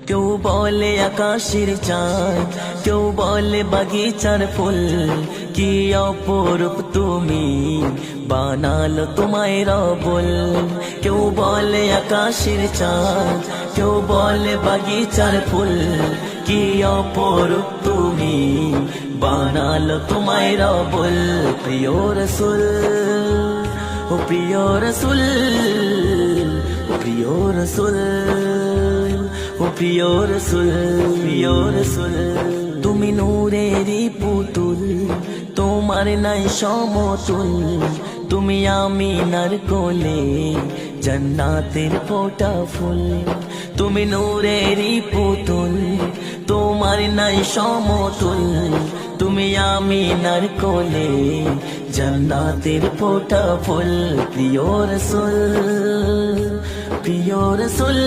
কেউ বলে আকাশের চাঁদ, কেউ বলে বাগিচার ফুল, কি অপরূপ তুমি বানালো তোমায় রবুল। কেউ বলে আকাশের চাঁদ, কেউ বলে বাগিচার ফুল, কি অপরূপ তুমি বানালো তোমায় রবুল। প্রিয় রসুল, ও প্রিয় রসুল, ও প্রিয় রসুল, ও প্রিয় রসুল, প্রিয় রসুল। তুমি নূরেরই পুতুল, তোমার নাই সমতুল, তুমি আমিনার কোলে জান্নাতের ফোঁটা ফুল। তুমি নূরেরই পুতুল, তোমার নাই সমতুল, তুমি আমিনার কোলে জান্নাতের ফোঁটা ফুল। প্রিয় রসুল, প্রিয় রসুল।